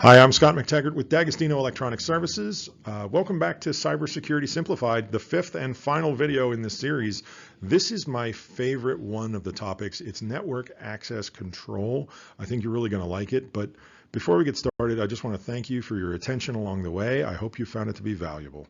Hi, I'm Scott McTaggart with D'Agostino Electronic Services. Welcome back to Cybersecurity Simplified, the fifth and final video in this series. This is my favorite one of the topics. It's network access control. I think you're really going to like it. But before we get started, I just want to thank you for your attention along the way. I hope you found it to be valuable.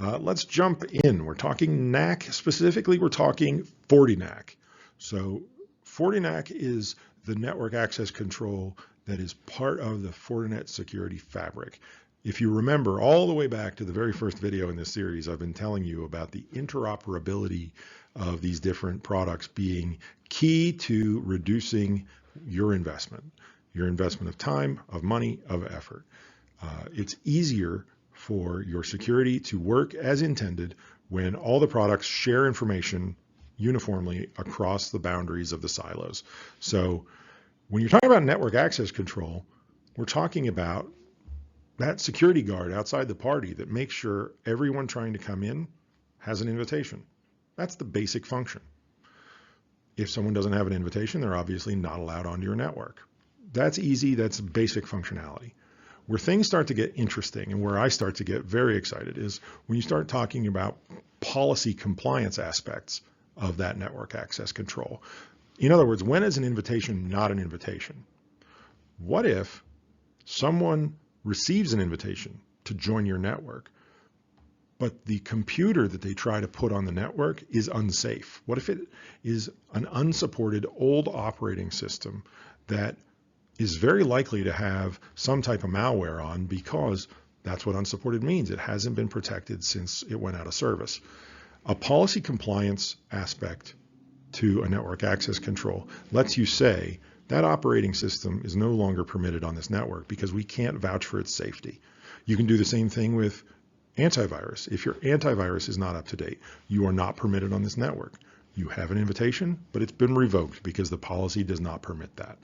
Let's jump in. We're talking NAC. Specifically, we're talking FortiNAC. So FortiNAC is the network access control that is part of the Fortinet security fabric. If you remember all the way back to the very first video in this series, I've been telling you about the interoperability of these different products being key to reducing your investment of time, of money, of effort. It's easier for your security to work as intended when all the products share information uniformly across the boundaries of the silos. So when you're talking about network access control, we're talking about that security guard outside the party that makes sure everyone trying to come in has an invitation. That's the basic function. If someone doesn't have an invitation, they're obviously not allowed onto your network. That's easy, that's basic functionality. Where things start to get interesting and where I start to get very excited is when you start talking about policy compliance aspects of that network access control. In other words, when is an invitation not an invitation? What if someone receives an invitation to join your network, but the computer that they try to put on the network is unsafe? What if it is an unsupported old operating system that is very likely to have some type of malware on, because that's what unsupported means. It hasn't been protected since it went out of service. A policy compliance aspect to a network access control lets you say that operating system is no longer permitted on this network because we can't vouch for its safety. You can do the same thing with antivirus. If your antivirus is not up to date, you are not permitted on this network. You have an invitation, but it's been revoked because the policy does not permit that.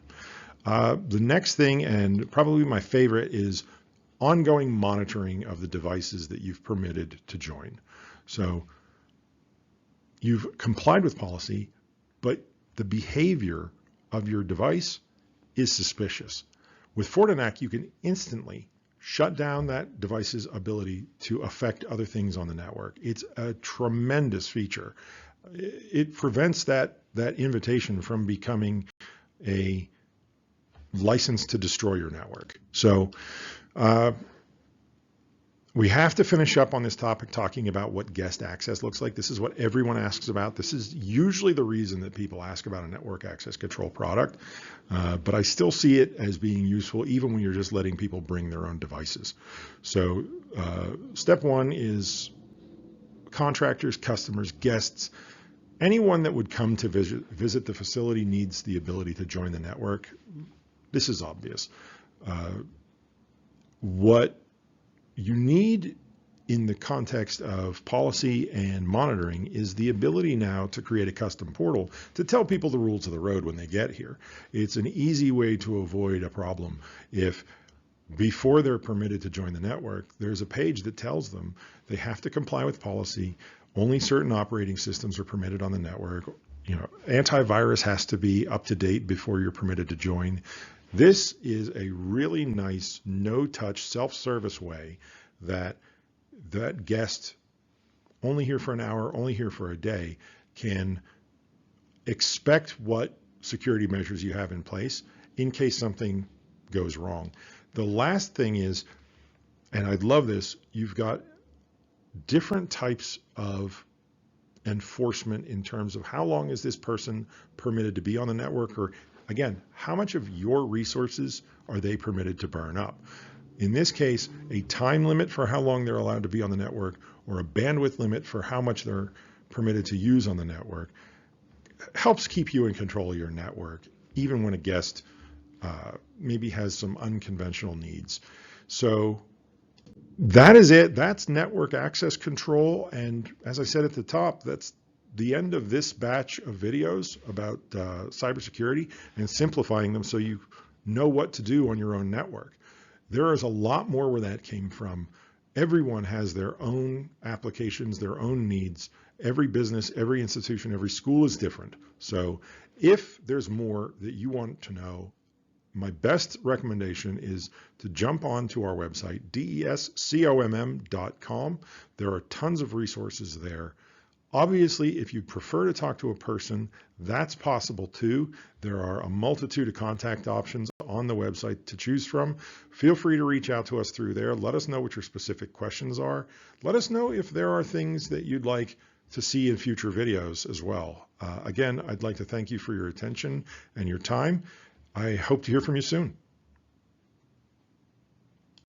The next thing, and probably my favorite, is ongoing monitoring of the devices that you've permitted to join. So you've complied with policy, but the behavior of your device is suspicious. With FortiNAC, you can instantly shut down that device's ability to affect other things on the network. It's a tremendous feature. It prevents that invitation from becoming a license to destroy your network. So we have to finish up on this topic talking about what guest access looks like. This is what everyone asks about. This is usually the reason that people ask about a network access control product, but I still see it as being useful even when you're just letting people bring their own devices. So step one is contractors, customers, guests. Anyone that would come to visit the facility needs the ability to join the network. This is obvious. What you need in the context of policy and monitoring is the ability now to create a custom portal to tell people the rules of the road when they get here. It's an easy way to avoid a problem if before they're permitted to join the network, there's a page that tells them they have to comply with policy. Only certain operating systems are permitted on the network. Antivirus has to be up to date before you're permitted to join. This is a really nice, no-touch, self-service way that guest, only here for an hour, only here for a day, can expect what security measures you have in place in case something goes wrong. The last thing is, and I love this, you've got different types of enforcement in terms of how long is this person permitted to be on the network, or again, how much of your resources are they permitted to burn up? In this case, a time limit for how long they're allowed to be on the network, or a bandwidth limit for how much they're permitted to use on the network, helps keep you in control of your network, even when a guest maybe has some unconventional needs. So that is it. That's network access control. And as I said at the top, that's the end of this batch of videos about cybersecurity and simplifying them so you know what to do on your own network. There is a lot more where that came from. Everyone has their own applications, their own needs. Every business, every institution, every school is different. So if there's more that you want to know, my best recommendation is to jump onto our website, descomm.com. There are tons of resources there. Obviously, if you prefer to talk to a person, that's possible too. There are a multitude of contact options on the website to choose from. Feel free to reach out to us through there. Let us know what your specific questions are. Let us know if there are things that you'd like to see in future videos as well. Again, I'd like to thank you for your attention and your time. I hope to hear from you soon.